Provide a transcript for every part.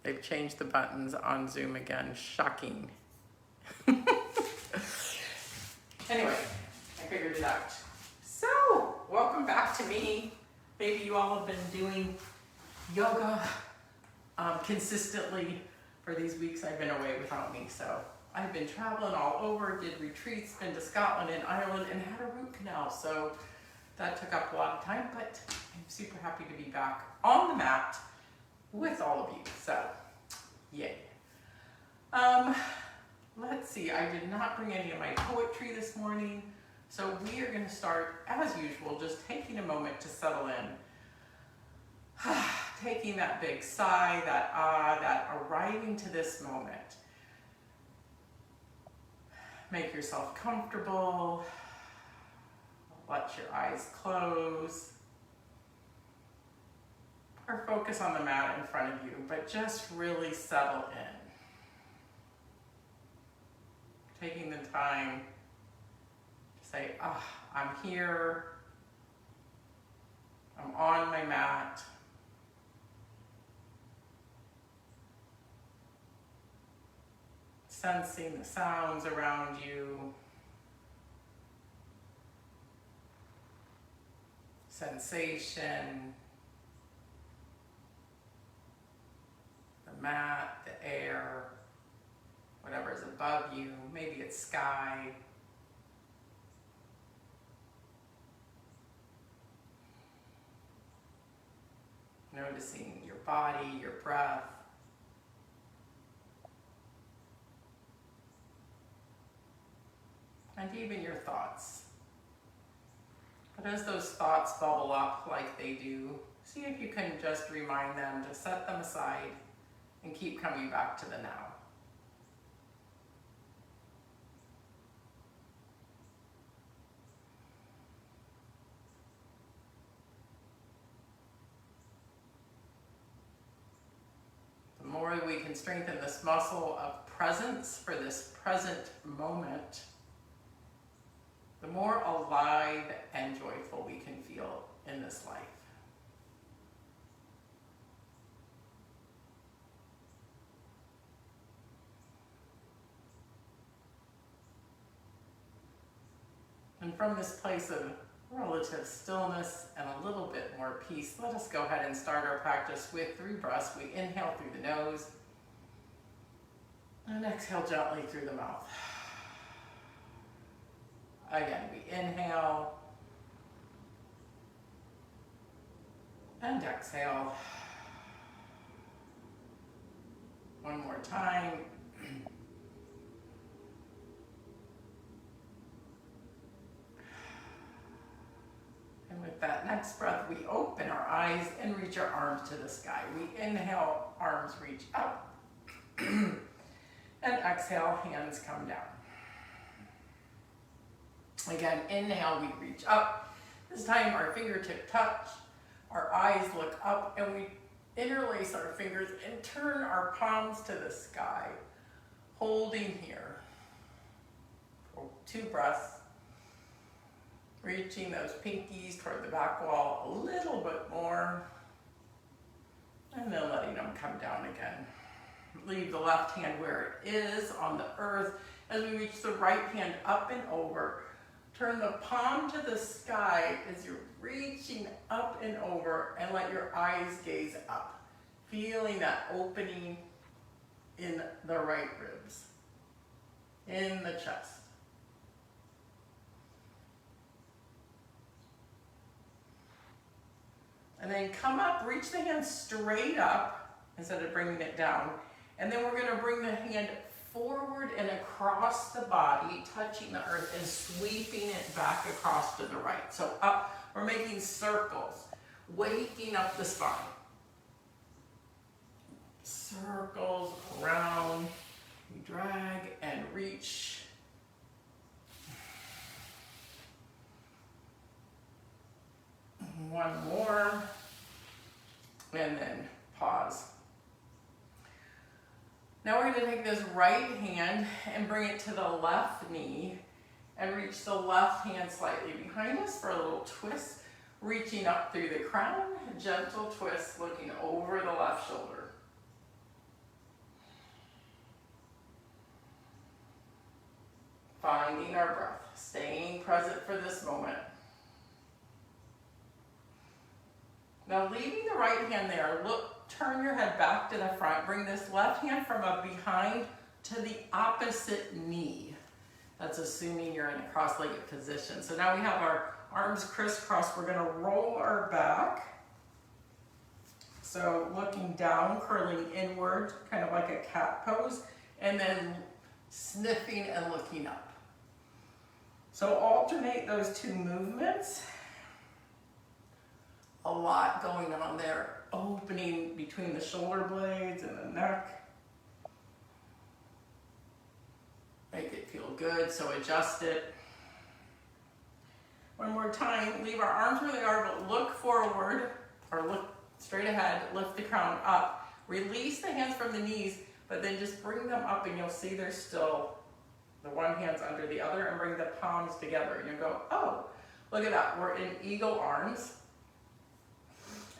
They've changed the buttons on Zoom again. Shocking. Anyway, I figured it out. So, welcome back to me. Maybe you all have been doing yoga consistently for these weeks I've been away without me. So, I've been traveling all over, did retreats, been to Scotland and Ireland, and had a root canal. So, that took up a lot of time, but I'm super happy to be back on the mat with all of you. So, yay. Let's see, I did not bring any of my poetry this morning, so we are going to start, as usual, just taking a moment to settle in. Taking that big sigh, that ah, that arriving to this moment. Make yourself comfortable. Let your eyes close. Or focus on the mat in front of you, but just really settle in. Taking the time to say, I'm here, I'm on my mat, sensing the sounds around you, sensation, the mat, the air, whatever is above you, maybe it's sky. Noticing your body, your breath. And even your thoughts. But as those thoughts bubble up like they do, see if you can just remind them to set them aside and keep coming back to the now. The more we can strengthen this muscle of presence for this present moment, the more alive and joyful we can feel in this life. And from this place of relative stillness and a little bit more peace, let us go ahead and start our practice with 3 breaths. We inhale through the nose and exhale gently through the mouth. Again, we inhale and exhale. One more time. And with that next breath, we open our eyes and reach our arms to the sky. We inhale, arms reach up. And exhale, hands come down. Again, inhale, we reach up. This time our fingertip touch, our eyes look up, and we interlace our fingers and turn our palms to the sky, holding here. For 2 breaths. Reaching those pinkies toward the back wall a little bit more. And then letting them come down again. Leave the left hand where it is on the earth. As we reach the right hand up and over, turn the palm to the sky as you're reaching up and over, and let your eyes gaze up. Feeling that opening in the right ribs, in the chest. And then come up, reach the hand straight up instead of bringing it down. And then we're going to bring the hand forward and across the body, touching the earth and sweeping it back across to the right. So up, we're making circles, waking up the spine. Circles around, we drag and reach. One more, and then pause. Now we're going to take this right hand and bring it to the left knee and reach the left hand slightly behind us for a little twist, reaching up through the crown, gentle twist, looking over the left shoulder. Finding our breath, staying present for this moment. Now leaving the right hand there, look, turn your head back to the front. Bring this left hand from up behind to the opposite knee. That's assuming you're in a cross-legged position. So now we have our arms crisscrossed. We're gonna roll our back. So looking down, curling inward, kind of like a cat pose, and then sniffing and looking up. So alternate those two movements. A lot going on there. Opening between the shoulder blades and the neck. Make it feel good, so adjust it. One more time, leave our arms where they are, but look forward, or look straight ahead, lift the crown up. Release the hands from the knees, but then just bring them up and you'll see there's still the one hand's under the other, and bring the palms together. And you'll go, oh, look at that, we're in eagle arms.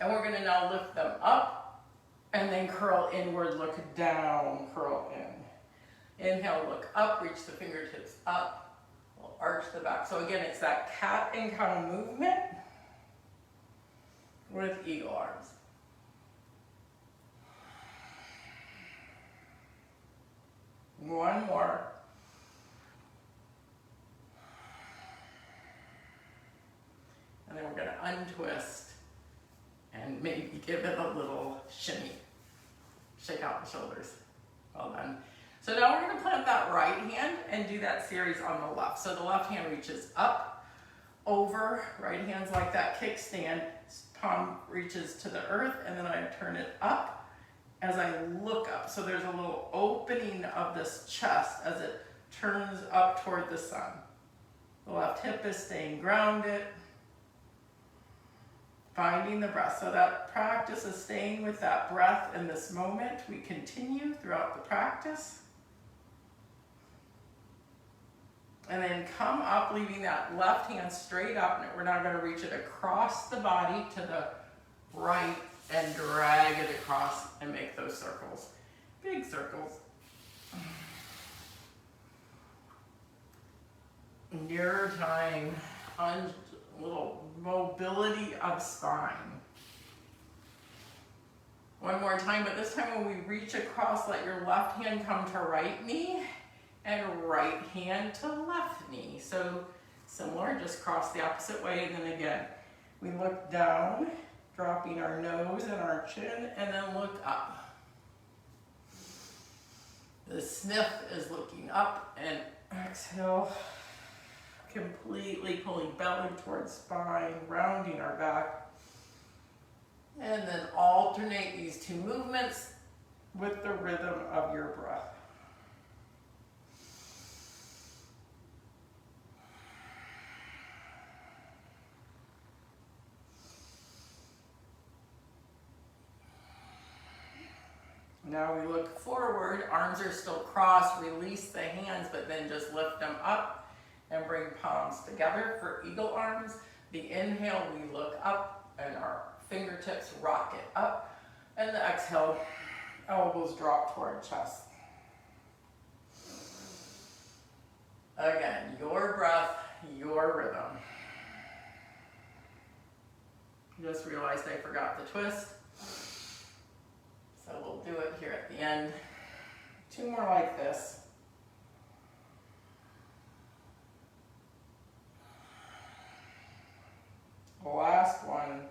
And we're gonna now lift them up and then curl inward, look down, curl in. Inhale, look up, reach the fingertips up. We'll arch the back. So again, it's that cat and cow movement with eagle arms. One more. And then we're gonna untwist and maybe give it a little shimmy. Shake out the shoulders. Well done. So now we're gonna plant that right hand and do that series on the left. So the left hand reaches up, over, right hand's like that kickstand, palm reaches to the earth, and then I turn it up as I look up. So there's a little opening of this chest as it turns up toward the sun. The left hip is staying grounded. Finding the breath. So that practice is staying with that breath in this moment. We continue throughout the practice. And then come up, leaving that left hand straight up. And we're now going to reach it across the body to the right and drag it across and make those circles. Big circles. Your time. Little mobility of spine. One more time, but this time when we reach across, let your left hand come to right knee and right hand to left knee. So similar, just cross the opposite way, and then again, we look down, dropping our nose and our chin, and then look up. The sniff is looking up, and exhale. Completely pulling belly towards spine, rounding our back. And then alternate these two movements with the rhythm of your breath. Now we look forward, arms are still crossed, release the hands, but then just lift them up. And bring palms together for eagle arms. The inhale, we look up and our fingertips rocket up. And the exhale, elbows drop toward chest. Again, your breath, your rhythm. Just realized I forgot the twist. So we'll do it here at the end. Two more like this. Last one.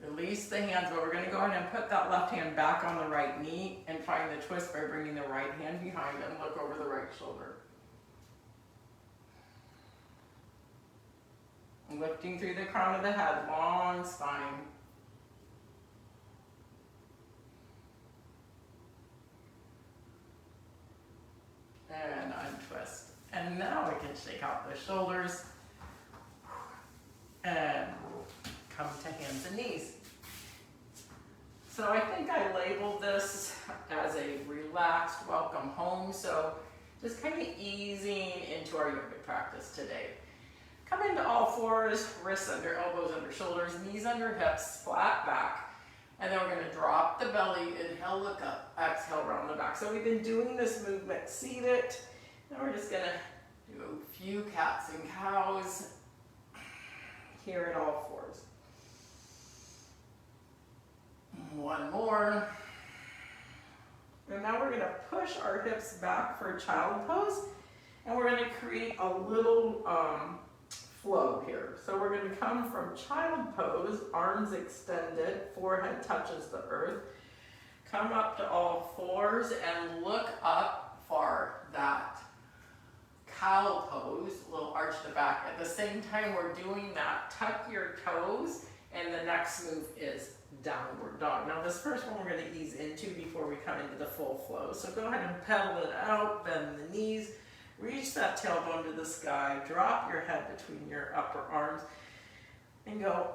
Release the hands, but we're going to go ahead and put that left hand back on the right knee and find the twist by bringing the right hand behind and look over the right shoulder. Lifting through the crown of the head, long spine. And untwist. And now we can shake out the shoulders and come to hands and knees. So I think I labeled this as a relaxed welcome home. So just kind of easing into our yoga practice today. Come into all fours, wrists under elbows under shoulders, knees under hips, flat back. And then we're going to drop the belly, inhale, look up, exhale, round the back. back. So we've been doing this movement seated. Now we're just gonna do a few cats and cows here in all fours. One more. And now we're gonna push our hips back for child pose. And we're gonna create a little flow here. So we're gonna come from child pose, arms extended, forehead touches the earth. Come up to all fours and look up for that cow pose, a little arch to the back. At the same time we're doing that, tuck your toes, and the next move is downward dog. Now this first one we're going to ease into before we come into the full flow. So go ahead and pedal it out, bend the knees, reach that tailbone to the sky, drop your head between your upper arms, and go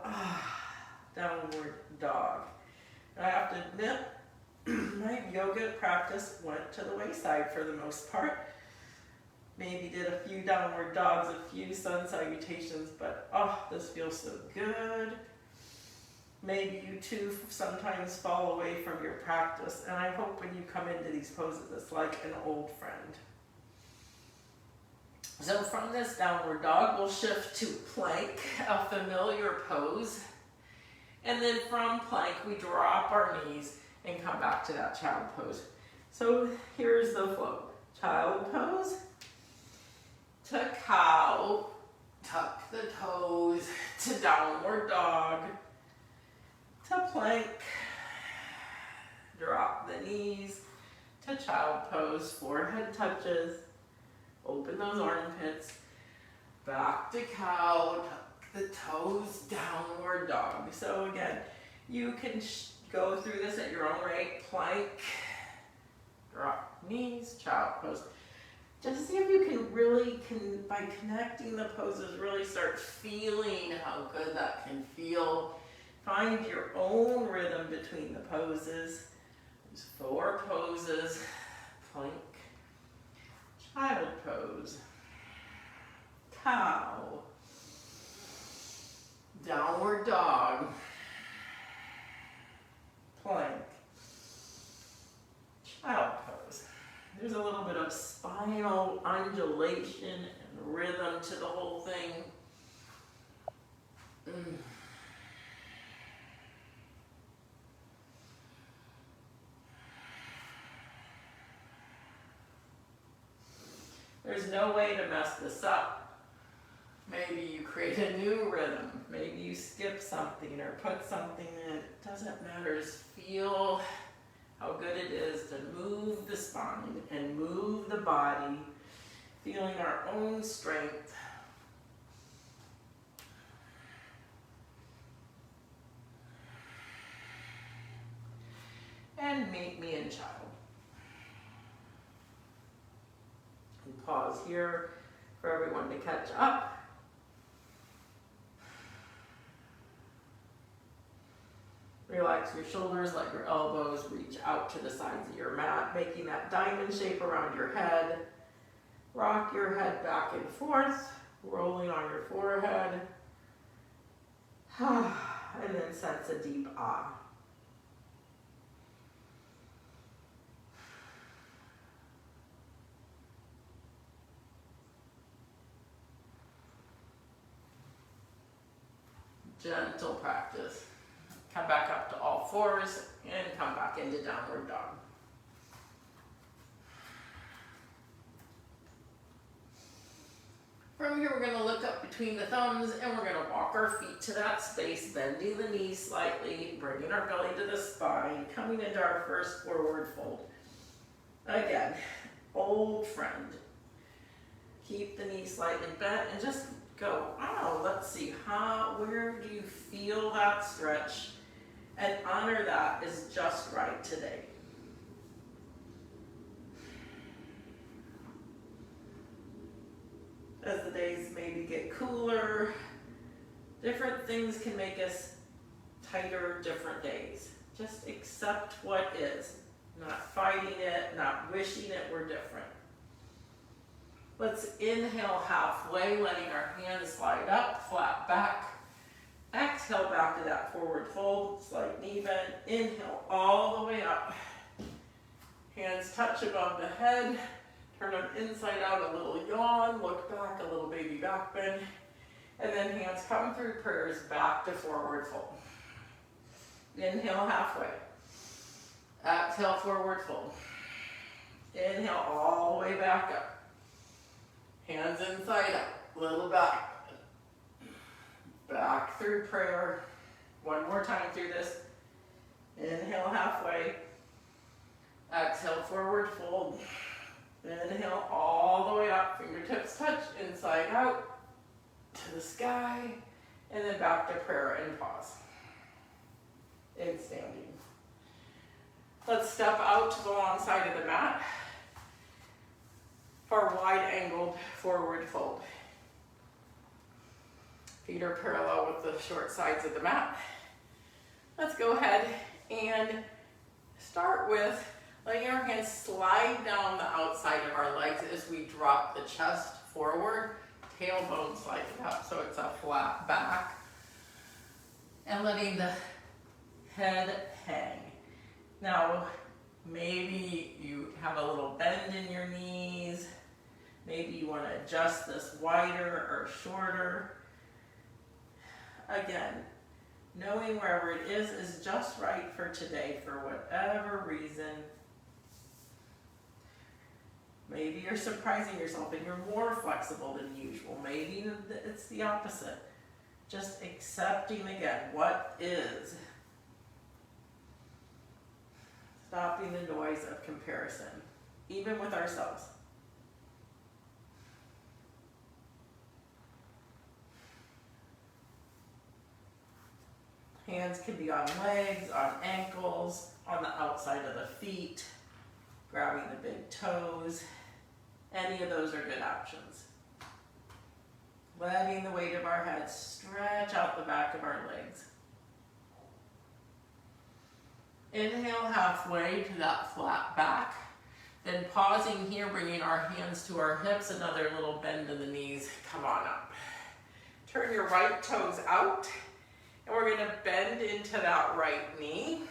downward dog. And I have to admit, my yoga practice went to the wayside for the most part. Maybe did a few downward dogs, a few sun salutations, but this feels so good. Maybe you too sometimes fall away from your practice, and I hope when you come into these poses, it's like an old friend. So from this downward dog, we'll shift to plank, a familiar pose. And then from plank, we drop our knees and come back to that child pose. So here's the flow. Child pose to cow, tuck the toes, to downward dog, to plank, drop the knees, to child pose, forehead touches, open those armpits, back to cow, tuck the toes, downward dog. So again, you can go through this at your own rate, plank, drop knees, child pose. Just see if you can really, by connecting the poses, really start feeling how good that can feel. Find your own rhythm between the poses. There's 4 poses. Plank, child pose, cow, downward dog, plank, child pose. There's a little bit of spinal undulation and rhythm to the whole thing. There's no way to mess this up. Maybe you create a new rhythm. Maybe you skip something or put something in. It doesn't matter. Just feel how good it is to move the spine and move the body, feeling our own strength. And meet me in child. And pause here for everyone to catch up. Relax your shoulders, let your elbows reach out to the sides of your mat, making that diamond shape around your head. Rock your head back and forth, rolling on your forehead. And then sense a deep ah. Gentle practice. Come back up to all fours and come back into downward dog. From here, we're going to look up between the thumbs and we're going to walk our feet to that space, bending the knees slightly, bringing our belly to the spine, coming into our first forward fold. Again, old friend. Keep the knees slightly bent and just go, let's see, where do you feel that stretch? And honor that is just right today. As the days maybe get cooler, different things can make us tighter different days. Just accept what is. Not fighting it, not wishing it were different. Let's inhale halfway, letting our hands slide up, flat back. Exhale back to that forward fold, slight knee bend. Inhale all the way up. Hands touch above the head. Turn them inside out, a little yawn. Look back, a little baby back bend. And then hands come through prayers back to forward fold. Inhale halfway. Exhale, forward fold. Inhale all the way back up. Hands inside out, little back. Back through prayer. One more time through this. Inhale halfway. Exhale, forward fold. Inhale all the way up. Fingertips touch, inside out, to the sky. And then back to prayer and pause. In standing. Let's step out to the long side of the mat for wide angled forward fold. Feet are parallel with the short sides of the mat. Let's go ahead and start with letting our hands slide down the outside of our legs as we drop the chest forward, tailbone sliding up so it's a flat back, and letting the head hang. Now, maybe you have a little bend in your knees. Maybe you want to adjust this wider or shorter. Again, knowing wherever it is just right for today for whatever reason. Maybe you're surprising yourself and you're more flexible than usual. Maybe it's the opposite. Just accepting again what is. Stopping the noise of comparison, even with ourselves. Hands can be on legs, on ankles, on the outside of the feet, grabbing the big toes. Any of those are good options. Letting the weight of our head stretch out the back of our legs. Inhale halfway to that flat back. Then pausing here, bringing our hands to our hips, another little bend in the knees. Come on up. Turn your right toes out. And we're going to bend into that right knee.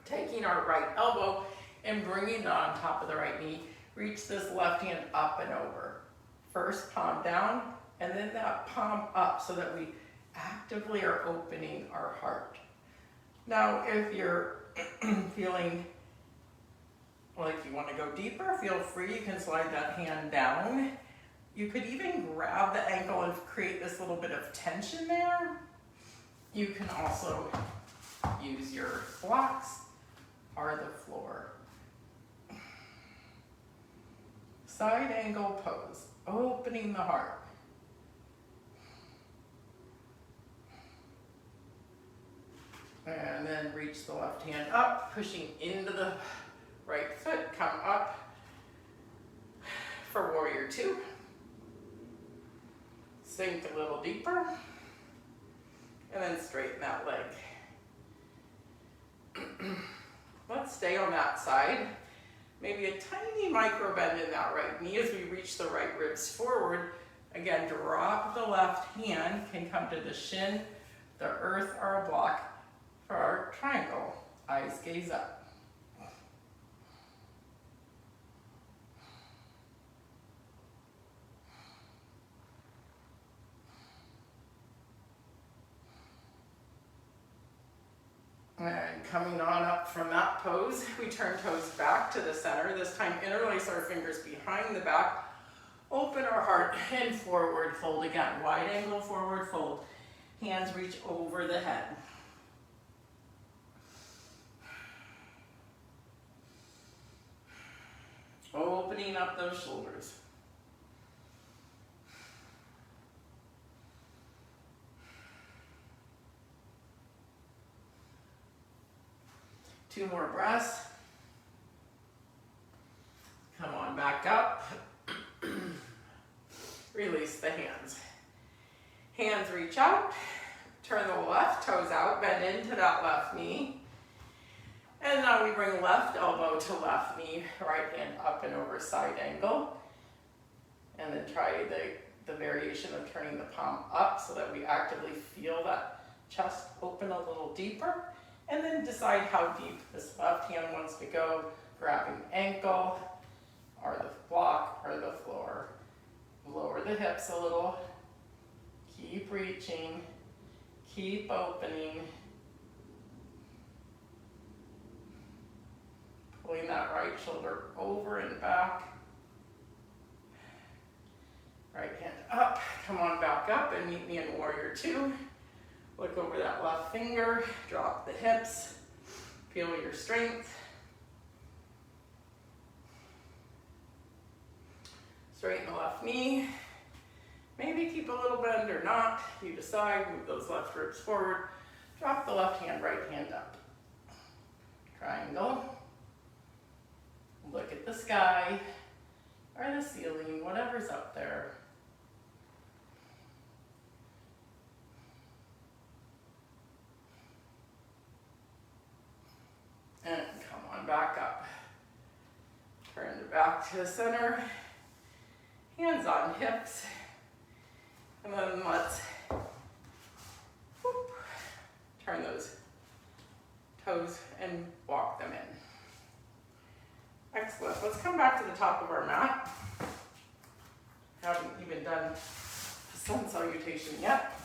Taking our right elbow and bringing it on top of the right knee. Reach this left hand up and over. First palm down, and then that palm up so that we actively are opening our heart. Now, if you're feeling like you want to go deeper, feel free. You can slide that hand down. You could even grab the ankle and create this little bit of tension there. You can also use your blocks or the floor. Side angle pose, opening the heart. And then reach the left hand up, pushing into the right foot. Come up for warrior two. Sink a little deeper. And then straighten that leg. Let's stay on that side. Maybe a tiny micro bend in that right knee as we reach the right ribs forward. Again, drop the left hand, can come to the shin, the earth, or a block. For our triangle, eyes gaze up. And coming on up from that pose, we turn toes back to the center. This time interlace our fingers behind the back. Open our heart and forward fold again. Wide angle forward fold. Hands reach over the head. Opening up those shoulders. Two more breaths. Come on back up. Release the hands. Hands reach out. Turn the left toes out. Bend into that left knee. And now we bring left elbow to left knee. Right hand up and over, side angle. And then try the variation of turning the palm up so that we actively feel that chest open a little deeper. And then decide how deep this left hand wants to go grabbing ankle or the block or the floor. Lower the hips a little. Keep reaching. Keep opening. Pulling that right shoulder over and back. Right hand up. Come on back up and meet me in warrior two. Look over that left finger. Drop the hips. Feel your strength. Straighten the left knee. Maybe keep a little bend or not. You decide. Move those left ribs forward. Drop the left hand, right hand up. Triangle. Look at the sky or the ceiling, whatever's up there. And come on back up. Turn it back to the center. Hands on hips. And then let's turn those toes and walk them in. Excellent. Let's come back to the top of our mat. Haven't even done the sun salutation yet.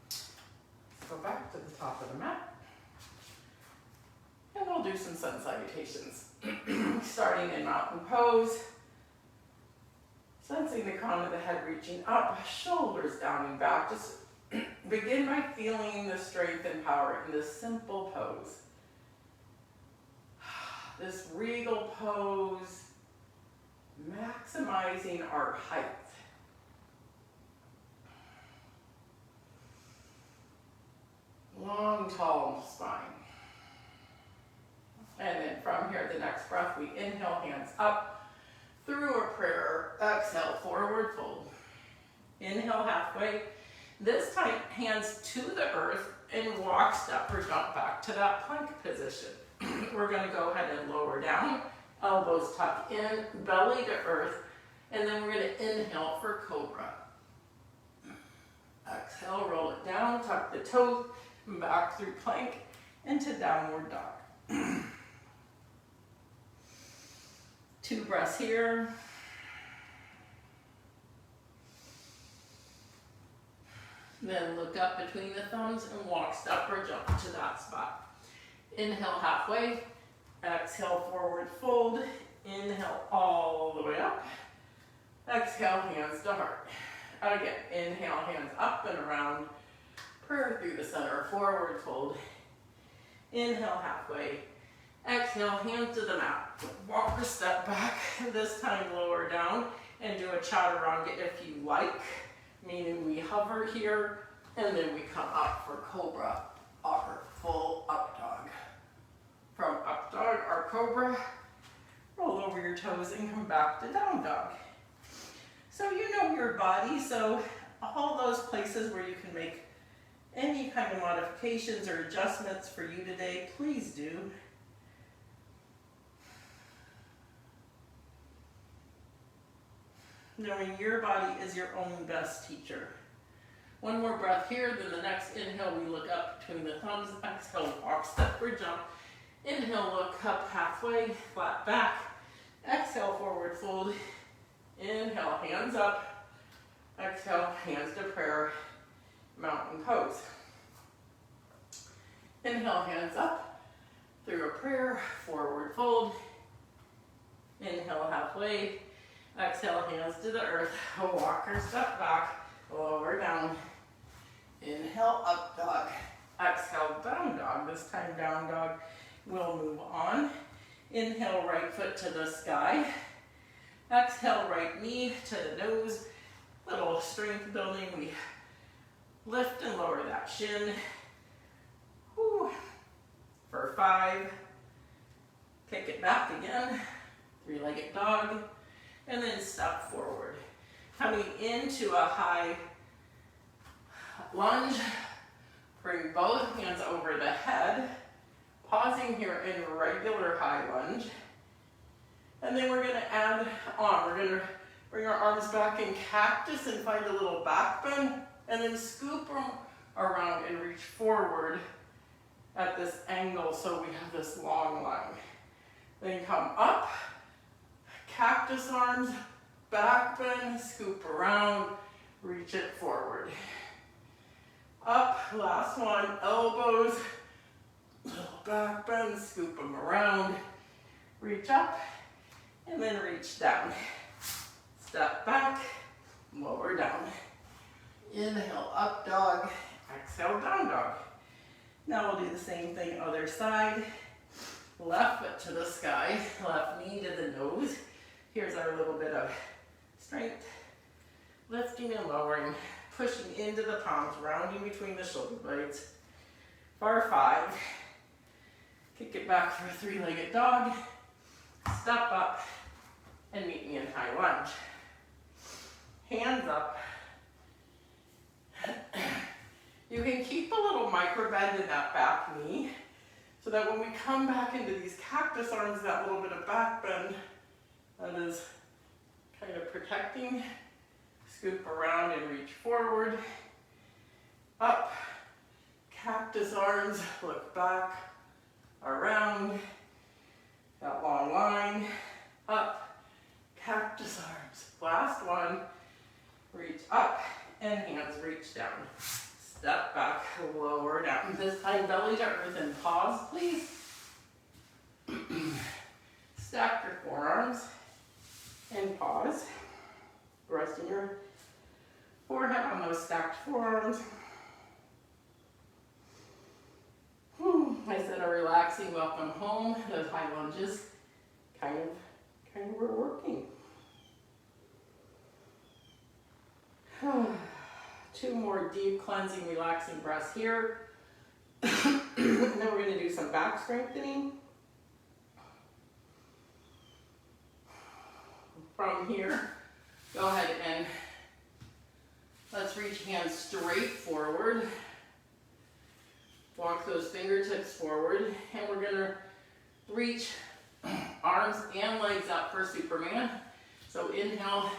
Let's go back to the top of the mat. And we'll do some sun salutations. Starting in mountain pose. Sensing the crown of the head reaching up, shoulders down and back. Just begin by feeling the strength and power in this simple pose. This regal pose, maximizing our height. Long, tall spine. And then from here, the next breath, we inhale, hands up. Through a prayer, exhale, forward fold. Inhale halfway. This time, hands to the earth and walk, step, or jump back to that plank position. We're going to go ahead and lower down, elbows tuck in, belly to earth, and then we're going to inhale for cobra. Exhale, roll it down, tuck the toes, back through plank, into downward dog. 2 breaths here. Then look up between the thumbs and walk, step, or jump to that spot. Inhale halfway. Exhale, forward fold. Inhale all the way up. Exhale, hands to heart. Again, inhale, hands up and around. Prayer through the center, forward fold. Inhale halfway. Exhale, hands to the mat. Walk or step back. This time lower down and do a chaturanga if you like, meaning we hover here and then we come up for cobra or full up dog. From up dog or cobra, roll over your toes and come back to down dog. So you know your body, so all those places where you can make any kind of modifications or adjustments for you today, please do. Knowing your body is your own best teacher. One more breath here, then the next inhale, we look up between the thumbs. Exhale, walk, step, or jump. Inhale, look up halfway, flat back. Exhale, forward fold. Inhale, hands up. Exhale, hands to prayer, mountain pose. Inhale, hands up. Through a prayer, forward fold. Inhale, halfway. Exhale, hands to the earth. Walk or step back, lower down. Inhale, up dog. Exhale, down dog. This time down dog. We'll move on. Inhale, right foot to the sky. Exhale, right knee to the nose. Little strength building. We lift and lower that shin. Whew. For 5. Kick it back again. 3-legged dog. And then step forward. Coming into a high lunge. Bring both hands over the head. Pausing here in regular high lunge. And then we're going to add on. We're going to bring our arms back in cactus and find a little back bend. And then scoop them around and reach forward at this angle so we have this long line. Then come up, cactus arms, back bend, scoop around, reach it forward. Up, last one, elbows, little back bend, scoop them around, reach up, and then reach down. Step back, lower down. Inhale, up dog, exhale, down dog. Now we'll do the same thing other side. Left foot to the sky, left knee to the nose. Here's our little bit of strength. Lifting and lowering, pushing into the palms, rounding between the shoulder blades. For 5. Kick it back for a 3-legged dog. Step up and meet me in high lunge. Hands up. You can keep a little micro bend in that back knee so that when we come back into these cactus arms, that little bit of back bend that is kind of protecting. Scoop around and reach forward. Up, cactus arms, look back, around, that long line. Up, cactus arms. Last one, reach up and hands reach down. Step back, lower down. This time belly to earth and pause, please. Stack your forearms and pause. Resting your forehead on those stacked forearms. I said a relaxing welcome home. Those high lunges kind of were working. 2 more deep cleansing, relaxing breaths here. And then we're going to do some back strengthening. From here, go ahead and let's reach hands straight forward. Walk those fingertips forward, and we're gonna reach arms and legs up for Superman. So inhale,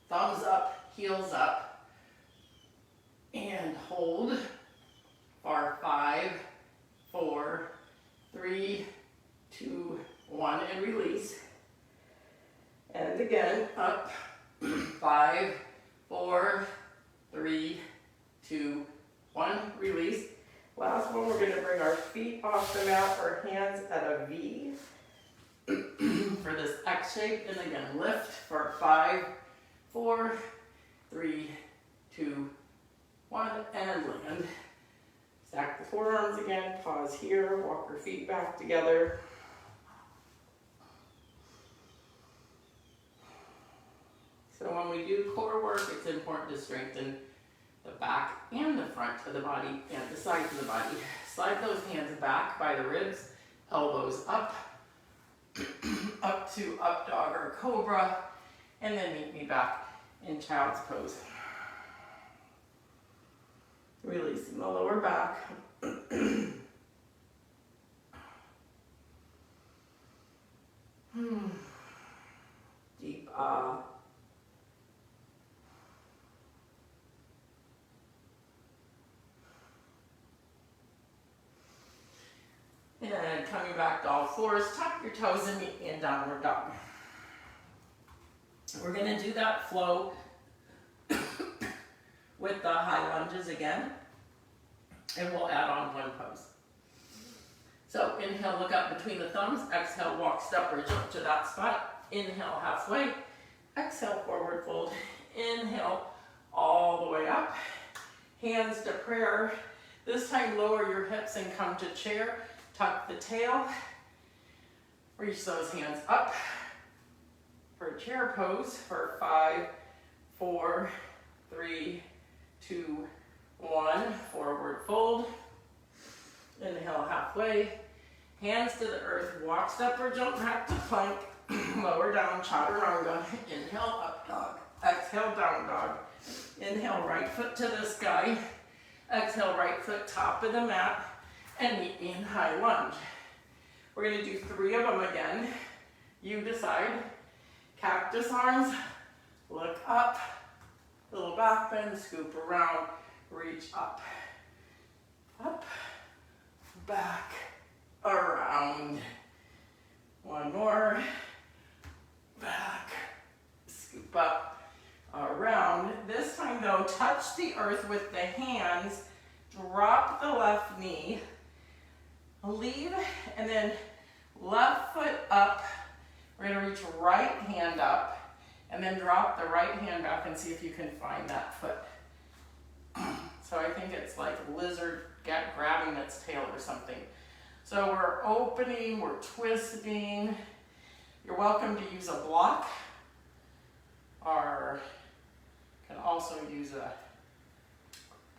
thumbs up, heels up, and hold for 5, 4, 3, 2, 1, and release. And again, up, 5, 4, 3, 2, 1, release. Last one, we're gonna bring our feet off the mat, our hands at a V for this X shape. And again, lift for 5, 4, 3, 2, 1, and land. Stack the forearms again, pause here, walk your feet back together. So when we do core work, it's important to strengthen the back and the front of the body and the sides of the body. Slide those hands back by the ribs, elbows up, up to up dog or cobra, and then meet me back in child's pose. Releasing the lower back. Deep And coming back to all fours, tuck your toes and meet me in downward dog. We're going to do that flow with the high lunges again, and we'll add on one pose. So inhale, look up between the thumbs. Exhale, walk, step, or jump to that spot. Inhale, halfway. Exhale, forward fold. Inhale, all the way up. Hands to prayer. This time, lower your hips and come to chair. Tuck the tail. Reach those hands up for chair pose for 5, 4, 3, 2, 1. Forward fold. Inhale, halfway. Hands to the earth. Walk, step, or jump back to plank. Lower down, chaturanga. Inhale, up dog. Exhale, down dog. Inhale, right foot to the sky. Exhale, right foot top of the mat. And meet me in high lunge. We're going to do 3 of them again. You decide. Cactus arms. Look up. Little back bend. Scoop around. Reach up. Up. Back. Around. One more. Back. Scoop up. Around. This time though, touch the earth with the hands. Drop the left knee. Leave, and then left foot up. We're going to reach right hand up, and then drop the right hand back and see if you can find that foot. So I think it's like lizard grabbing its tail or something. So we're opening, we're twisting. You're welcome to use a block, or can also use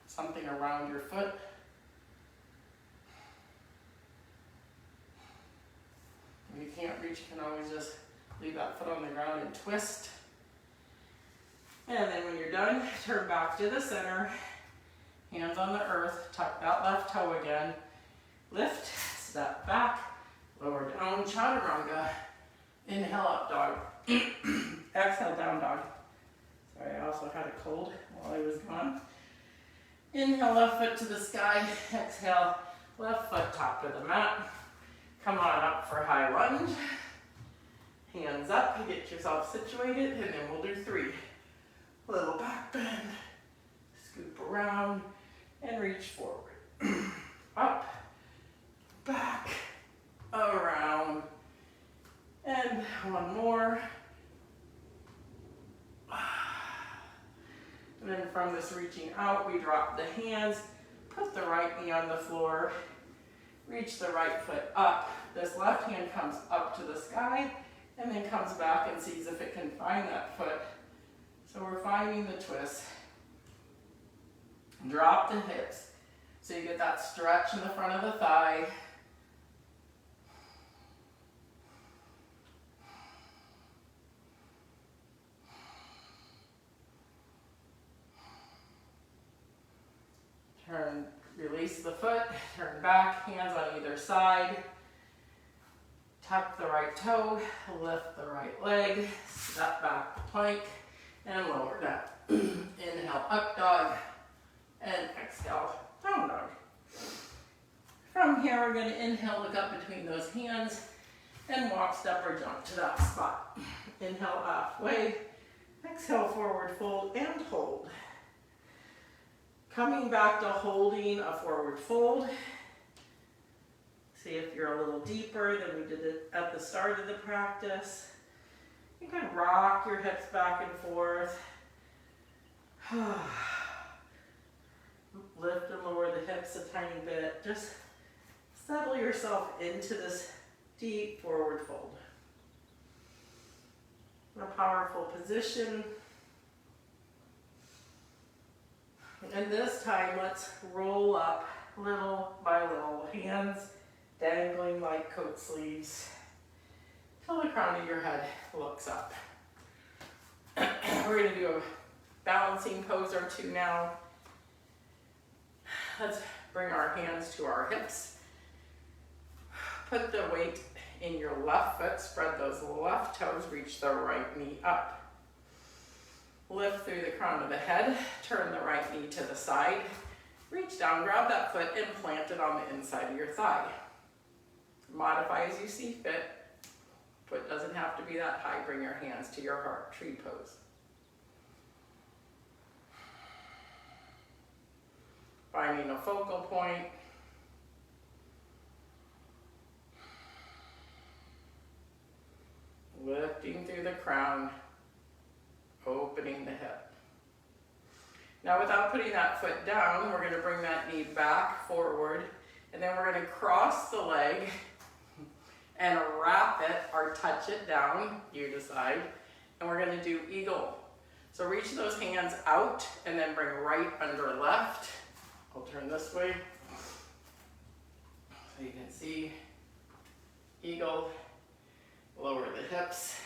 something around your foot. If you can't reach, you can always just leave that foot on the ground and twist. And then when you're done, turn back to the center. Hands on the earth, tuck that left toe again. Lift, step back, lower down, chaturanga. Inhale up dog. Exhale down dog. Sorry, I also had a cold while I was gone. Inhale, left foot to the sky. Exhale, left foot top of the mat. Come on up for high lunge. Hands up, get yourself situated, and then we'll do 3. Little back bend. Scoop around and reach forward. Up, back, around, and one more. And then from this reaching out, we drop the hands, put the right knee on the floor, reach the right foot up. This left hand comes up to the sky and then comes back and sees if it can find that foot. So we're finding the twist. Drop the hips so you get that stretch in the front of the thigh. Turn, release the foot, turn back, hands on either side. Tuck the right toe, lift the right leg, step back to plank, and lower down. Inhale, up dog, and exhale, down dog. From here, we're going to inhale, look up between those hands, and walk, step, or jump to that spot. Inhale, halfway, exhale, forward fold, and hold. Coming back to holding a forward fold. See if you're a little deeper than we did it at the start of the practice. You can rock your hips back and forth. Lift and lower the hips a tiny bit. Just settle yourself into this deep forward fold. In a powerful position. And this time, let's roll up little by little, hands dangling like coat sleeves till the crown of your head looks up. We're going to do a balancing pose or two now. Let's bring our hands to our hips. Put the weight in your left foot, spread those left toes, reach the right knee up. Lift through the crown of the head, turn the right knee to the side, reach down, grab that foot and plant it on the inside of your thigh. Modify as you see fit. Foot doesn't have to be that high. Bring your hands to your heart, tree pose. Finding a focal point. Lifting through the crown. Opening the hip. Now without putting that foot down, we're going to bring that knee back forward, and then we're going to cross the leg and wrap it or touch it down, you decide, and we're going to do eagle. So reach those hands out and then bring right under left. I'll turn this way so you can see eagle. Lower the hips.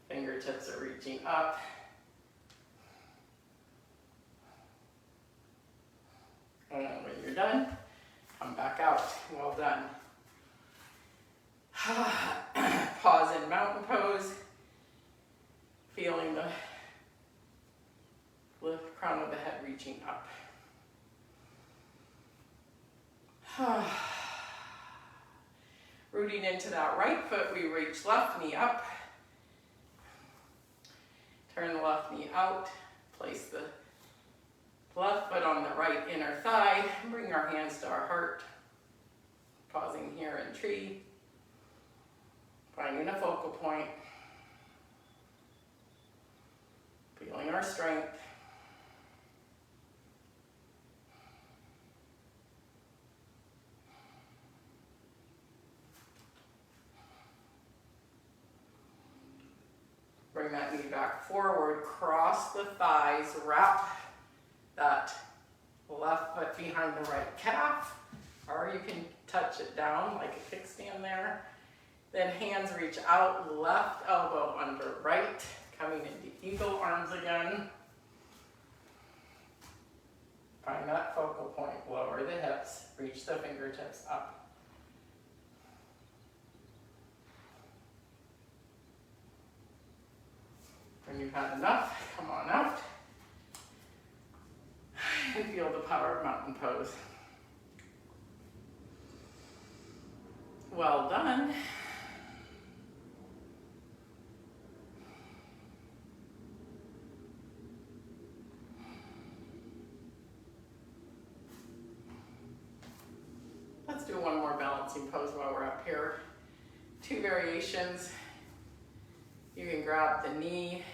Fingertips are reaching up. And when you're done, come back out. Well done. Pause in mountain pose. Feeling the crown of the head reaching up. Rooting into that right foot, we reach left knee up. Turn the left knee out. Place the left foot on the right inner thigh. Bring our hands to our heart. Pausing here in tree. Finding a focal point. Feeling our strength. Bring that knee back forward, cross the thighs, wrap that left foot behind the right calf, or you can touch it down like a kickstand there. Then hands reach out, left elbow under right, coming into eagle arms again. Find that focal point, lower the hips, reach the fingertips up. When you've had enough, come on out and feel the power of mountain pose. Well done. Let's do one more balancing pose while we're up here. 2 variations. You can grab the knee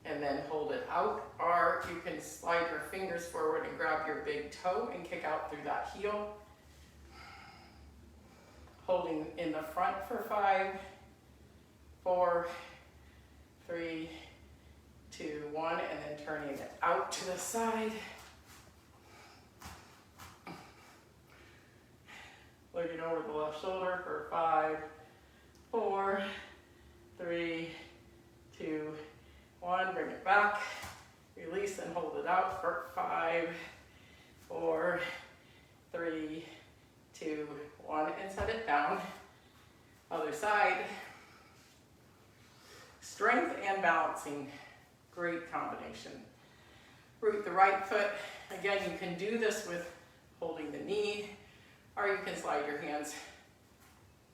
and then hold it out, or you can slide your fingers forward and grab your big toe and kick out through that heel. Holding in the front for 5, 4, 3, 2, 1, and then turning it out to the side. Looking over the left shoulder for 5, 4, 3, 2, 1, bring it back, release and hold it out for 5, 4, 3, 2, 1, and set it down. Other side. Strength and balancing, great combination. Root the right foot. Again, you can do this with holding the knee, or you can slide your hands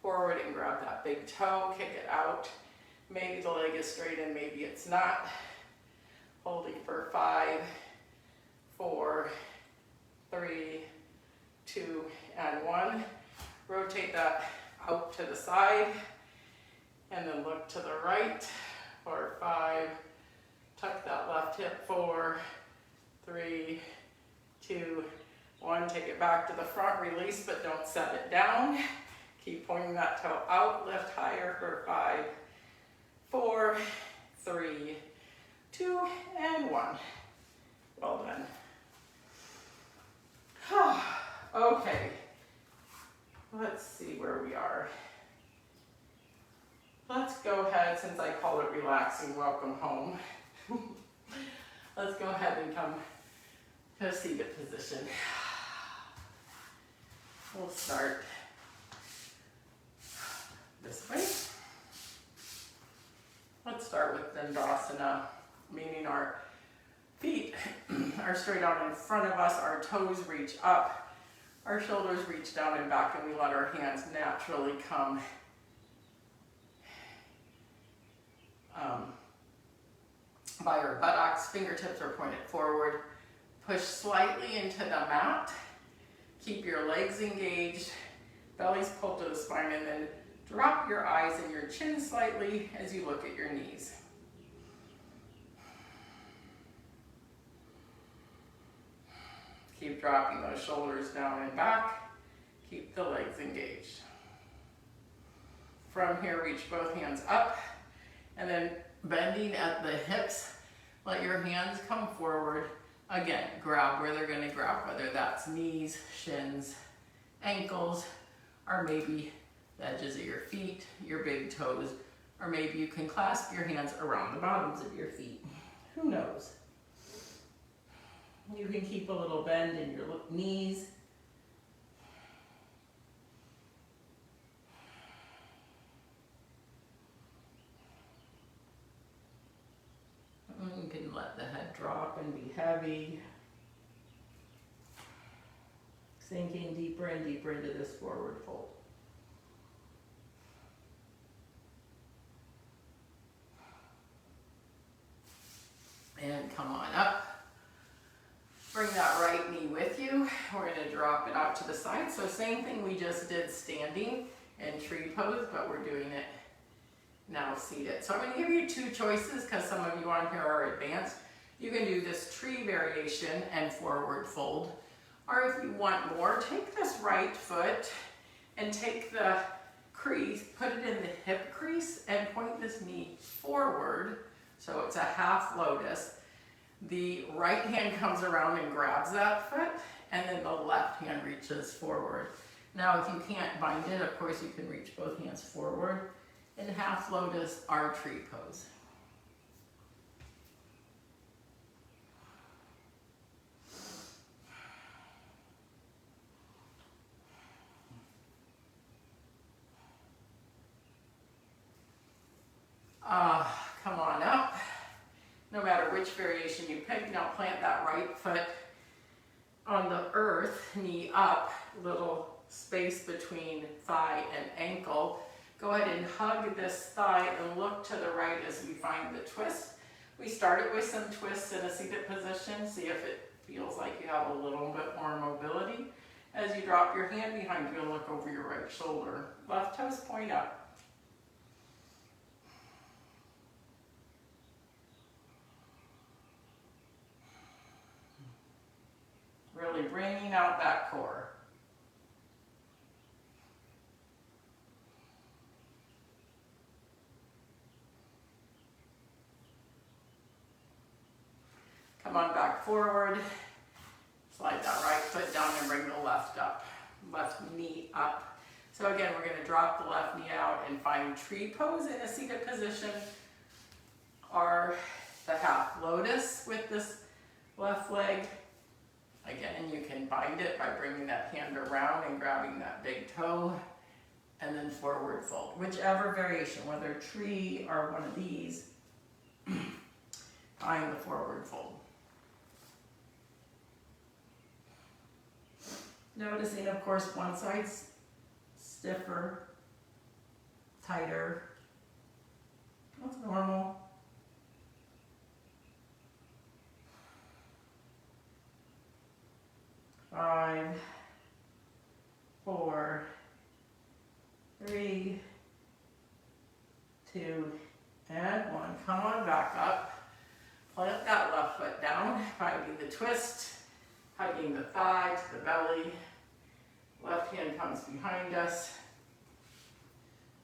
forward and grab that big toe, kick it out. Maybe the leg is straight and maybe it's not. Holding for 5, 4, 3, 2, and 1. Rotate that out to the side and then look to the right for 5. Tuck that left hip, 4, 3, 2, 1. Take it back to the front, release, but don't set it down. Keep pointing that toe out, lift higher for 5, 4, 3, 2, and 1. Well done. Okay, let's see where we are. Let's go ahead, since I call it relaxing, welcome home. Let's go ahead and come to a seated position. We'll start this way. Let's start with Dandasana, meaning our feet are straight out in front of us, our toes reach up, our shoulders reach down and back, and we let our hands naturally come by our buttocks. Fingertips are pointed forward. Push slightly into the mat. Keep your legs engaged, belly's pulled to the spine, and then drop your eyes and your chin slightly as you look at your knees. Keep dropping those shoulders down and back. Keep the legs engaged. From here, reach both hands up, and then bending at the hips, let your hands come forward. Again, grab where they're going to grab, whether that's knees, shins, ankles, or maybe the edges of your feet, your big toes, or maybe you can clasp your hands around the bottoms of your feet. Who knows? You can keep a little bend in your knees. You can let the head drop and be heavy. Sinking deeper and deeper into this forward fold. And come on up. Bring that right knee with you. We're going to drop it out to the side. So same thing we just did standing in tree pose, but we're doing it now seated. So I'm going to give you two choices because some of you on here are advanced. You can do this tree variation and forward fold. Or if you want more, take this right foot and take the crease, put it in the hip crease and point this knee forward. So it's a half lotus. The right hand comes around and grabs that foot, and then the left hand reaches forward. Now, if you can't bind it, of course, you can reach both hands forward in half lotus or tree pose. Come on up. No matter which variation you pick, now plant that right foot on the earth, knee up, little space between thigh and ankle. Go ahead and hug this thigh and look to the right as we find the twist. We started with some twists in a seated position. See if it feels like you have a little bit more mobility. As you drop your hand behind you and look over your right shoulder. Left toes point up. Really bringing out that core. Come on back forward. Slide that right foot down and bring the left up. Left knee up. So again, we're going to drop the left knee out and find tree pose in a seated position, or the half lotus with this left leg. Again, you can bind it by bringing that hand around and grabbing that big toe, and then forward fold. Whichever variation, whether tree or one of these, find the forward fold. Noticing, of course, one side's stiffer, tighter. That's normal. Five, 4, 3, 2, and 1. Come on back up. Plant that left foot down, finding the twist, hugging the thigh to the belly. Left hand comes behind us.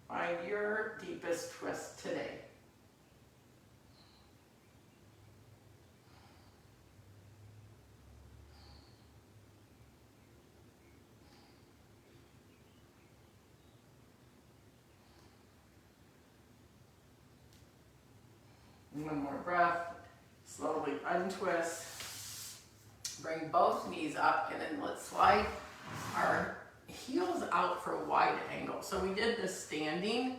Find your deepest twist today. One more breath. Slowly untwist. Bring both knees up, and then let's slide our heels out for a wide angle. So we did this standing.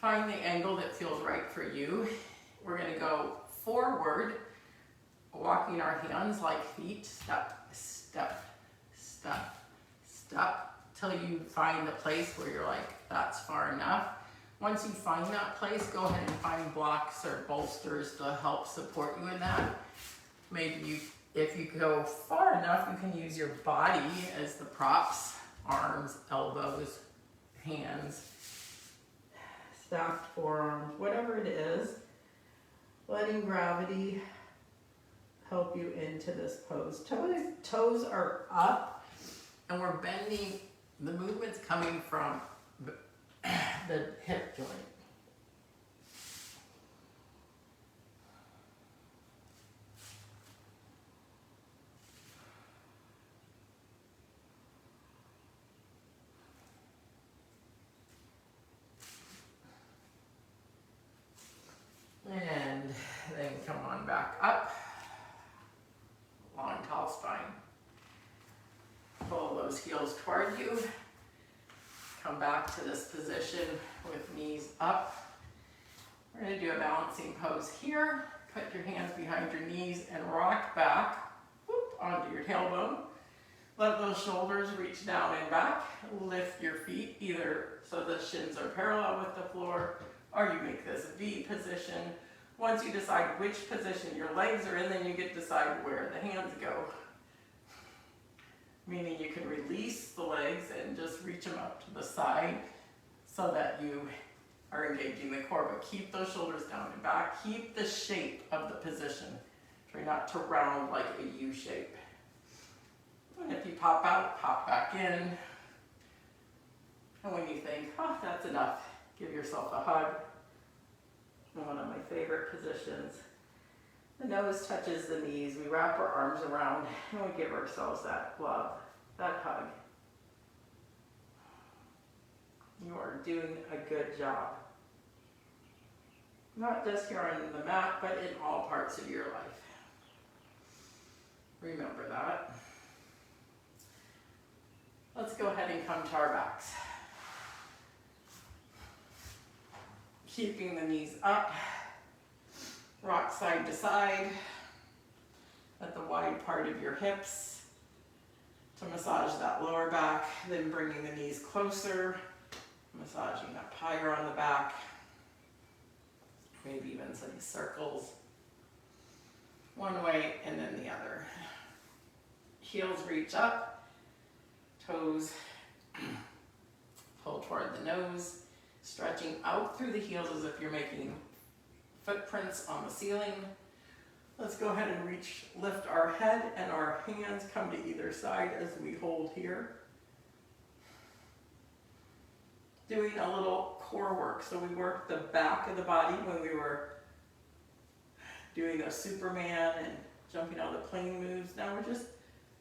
Find the angle that feels right for you. We're going to go forward, walking our hands like feet. Step, step, step, step, till you find the place where you're like, that's far enough. Once you find that place, go ahead and find blocks or bolsters to help support you in that. Maybe if you go far enough, you can use your body as the props, arms, elbows, hands, stacked forearms, whatever it is. Letting gravity help you into this pose. Toes are up, and we're bending. The movement's coming from the hip joint. And then come on back up. Long, tall spine. Pull those heels toward you. Come back to this position with knees up. We're going to do a balancing pose here. Put your hands behind your knees and rock back onto your tailbone. Let those shoulders reach down and back. Lift your feet either so the shins are parallel with the floor, or you make this V position. Once you decide which position your legs are in, then you get to decide where the hands go. Meaning you can release the legs and just reach them up to the side so that you are engaging the core, but keep those shoulders down and back. Keep the shape of the position. Try not to round like a U shape. And if you pop out, pop back in. And when you think, oh, that's enough, give yourself a hug. One of my favorite positions. The nose touches the knees. We wrap our arms around and we give ourselves that love, that hug. You are doing a good job. Not just here on the mat, but in all parts of your life. Remember that. Let's go ahead and come to our backs. Keeping the knees up, rock side to side at the wide part of your hips to massage that lower back, then bringing the knees closer, massaging up higher on the back, maybe even some circles, one way and then the other. Heels reach up, toes pull toward the nose, stretching out through the heels as if you're making footprints on the ceiling. Let's go ahead and lift our head and our hands come to either side as we hold here. Doing a little core work. So we worked the back of the body when we were doing a Superman and jumping out of the plane moves. Now we're just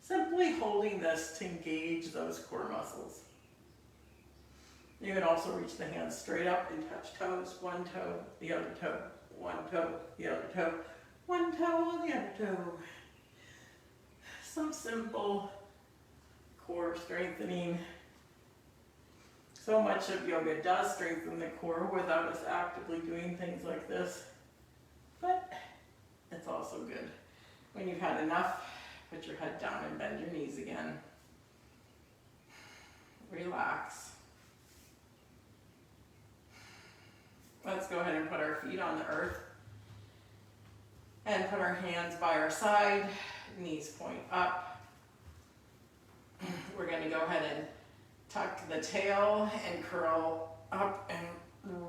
simply holding this to engage those core muscles. You can also reach the hands straight up and touch toes, one toe, the other toe, one toe, the other toe, one toe, the other toe. Some simple core strengthening. So much of yoga does strengthen the core without us actively doing things like this. But it's also good. When you've had enough, put your head down and bend your knees again. Relax. Let's go ahead and put our feet on the earth and put our hands by our side, knees point up. We're going to go ahead and tuck the tail and curl up and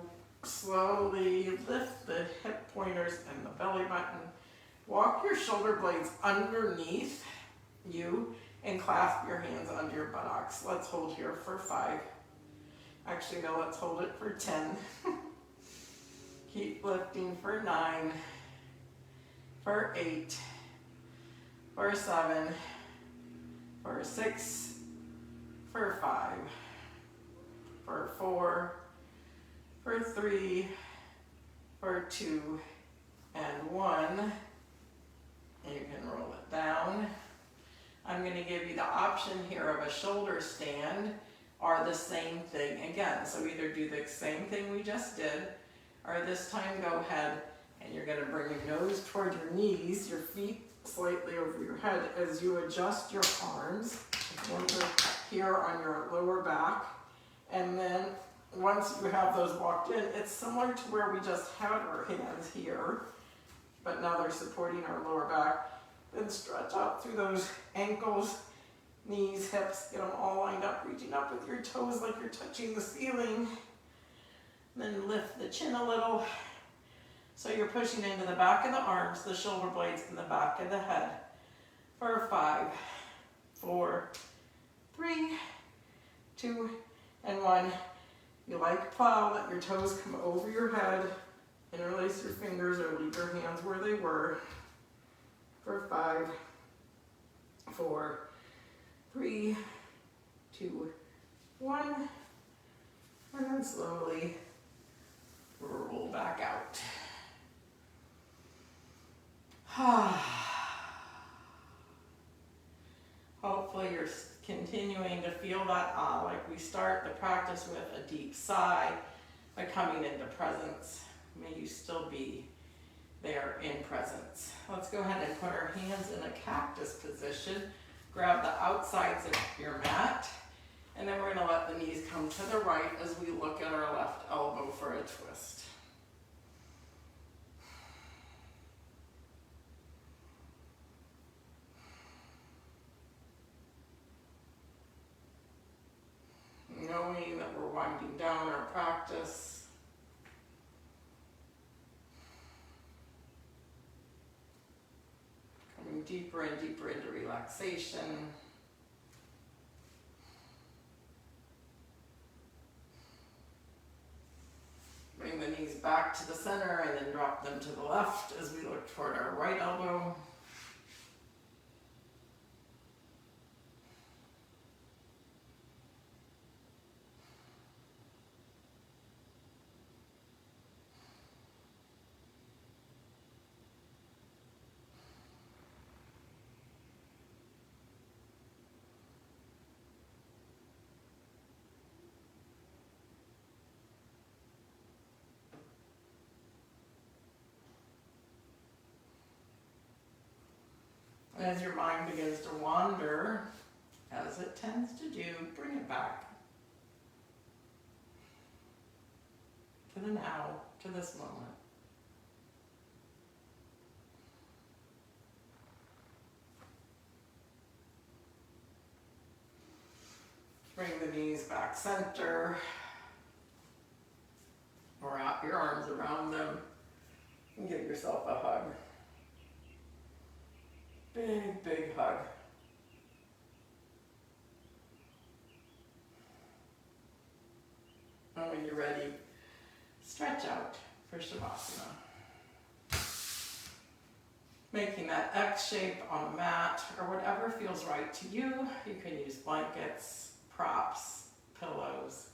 slowly lift the hip pointers and the belly button. Walk your shoulder blades underneath you and clasp your hands under your buttocks. Let's hold here for 5. Actually, no, let's hold it for 10. Keep lifting for 9, for 8, for 7, for 6, for 5, for 4, for 3, for 2, and 1. And you can roll it down. I'm going to give you the option here of a shoulder stand or the same thing again. So either do the same thing we just did, or this time go ahead and you're going to bring your nose toward your knees, your feet slightly over your head as you adjust your arms. Hands are here on your lower back. And then once you have those walked in, it's similar to where we just had our hands here, but now they're supporting our lower back. Then stretch out through those ankles, knees, hips, get them all lined up, reaching up with your toes like you're touching the ceiling. Then lift the chin a little. So you're pushing into the back of the arms, the shoulder blades, and the back of the head. For 5, 4, 3, 2, and 1. You like plow, let your toes come over your head. Interlace your fingers or leave your hands where they were. For 5, 4, 3, 2, 1. And then slowly roll back out. Hopefully you're continuing to feel that like we start the practice with a deep sigh by coming into presence. May you still be there in presence. Let's go ahead and put our hands in a cactus position. Grab the outsides of your mat. And then we're going to let the knees come to the right as we look at our left elbow for a twist. deeper and deeper into relaxation. Bring the knees back to the center and then drop them to the left as we look toward our right elbow. As your mind begins to wander, as it tends to do, bring it back to the now, to this moment. Bring the knees back center, or wrap your arms around them and give yourself a hug. Big, big hug. And when you're ready, stretch out for Shavasana. Making that X shape on the mat or whatever feels right to you. You can use blankets, props, pillows.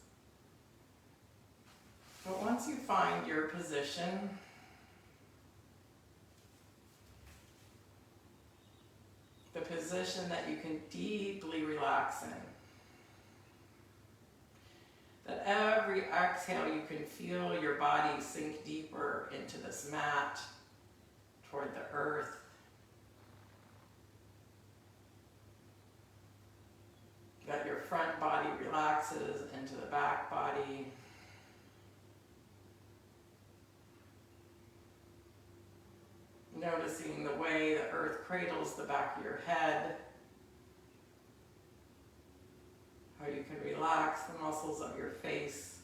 But once you find your position, the position that you can deeply relax in, that every exhale you can feel your body sink deeper into this mat, toward the earth. That your front body relaxes into the back body. Noticing the way the earth cradles the back of your head. How you can relax the muscles of your face.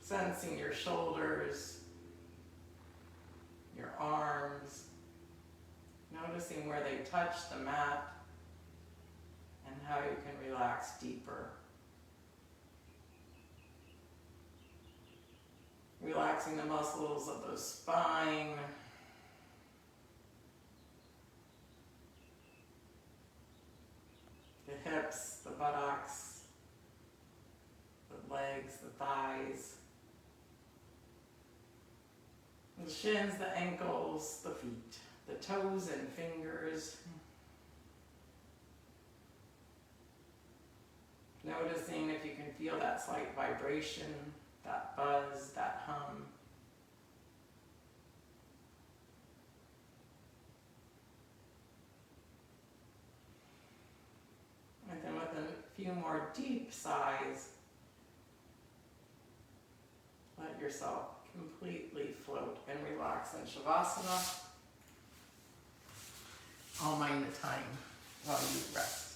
Sensing your shoulders, your arms, noticing where they touch the mat and how you can relax deeper. Relaxing the muscles of the spine, the hips, the buttocks, the legs, the thighs, the shins, the ankles, the feet, the toes and fingers. Noticing if you can feel that slight vibration, that buzz, that hum. And then with a few more deep sighs, let yourself completely float and relax in Shavasana. I'll mind the time while you rest.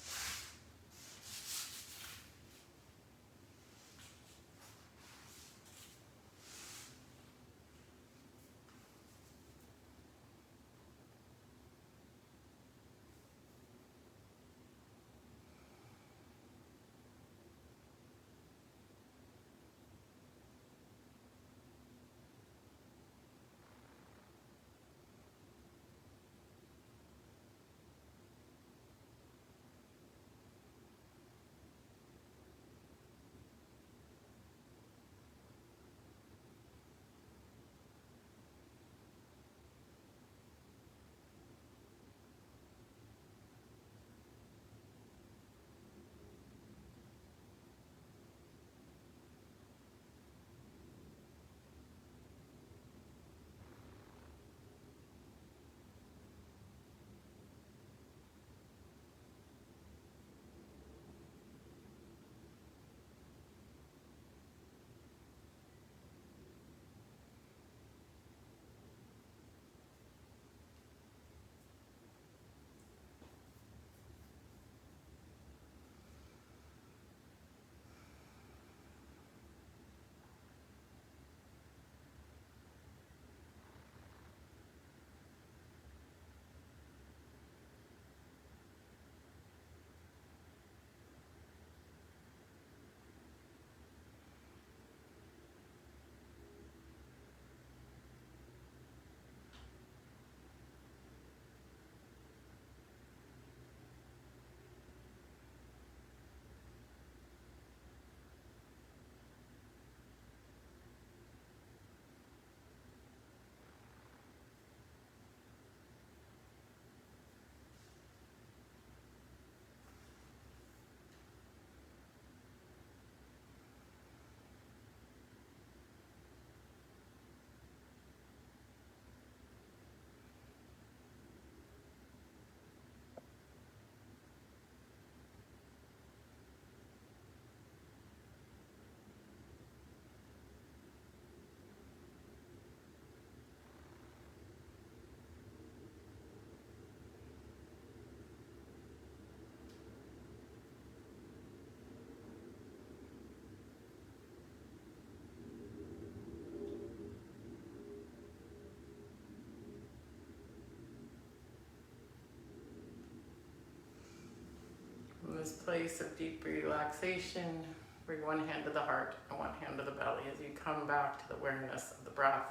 this place of deep relaxation, bring one hand to the heart and one hand to the belly as you come back to the awareness of the breath.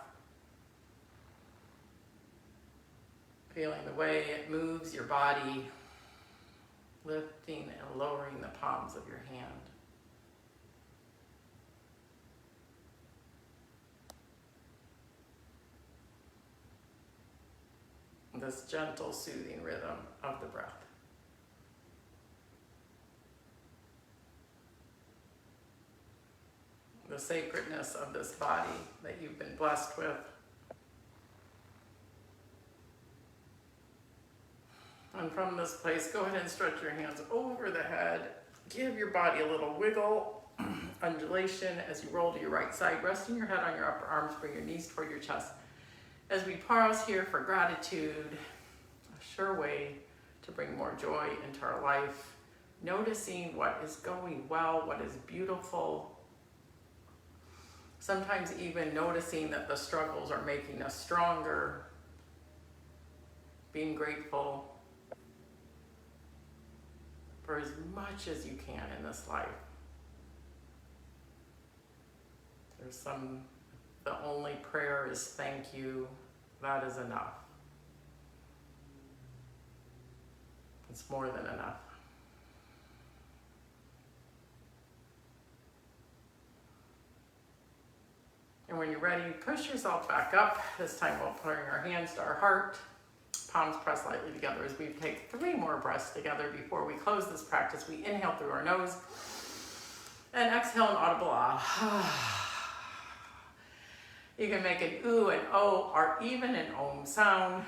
Feeling the way it moves your body, lifting and lowering the palms of your hand. This gentle, soothing rhythm of the breath. The sacredness of this body that you've been blessed with. And from this place, go ahead and stretch your hands over the head. Give your body a little wiggle, undulation as you roll to your right side. Resting your head on your upper arms, bring your knees toward your chest. As we pause here for gratitude, a sure way to bring more joy into our life. Noticing what is going well, what is beautiful. Sometimes even noticing that the struggles are making us stronger. Being grateful for as much as you can in this life. The only prayer is thank you. That is enough. It's more than enough. And when you're ready, push yourself back up. This time we'll bring our hands to our heart. Palms press lightly together as we take 3 more breaths together before we close this practice. We inhale through our nose and exhale an audible ah. You can make an ooh, an oh, or even an om sound.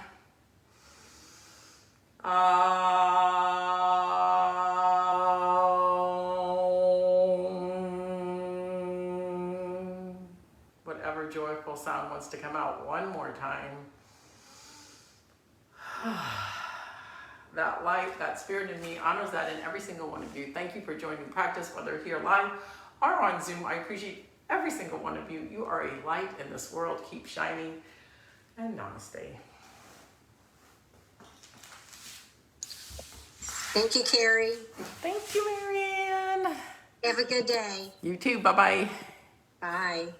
Whatever joyful sound wants to come out. One more time. That light, that spirit in me honors that in every single one of you. Thank you for joining practice, whether here live or on Zoom. I appreciate every single one of you. You are a light in this world. Keep shining. And namaste. Thank you, Carrie. Thank you, Marianne. Have a good day. You too. Bye-bye. Bye.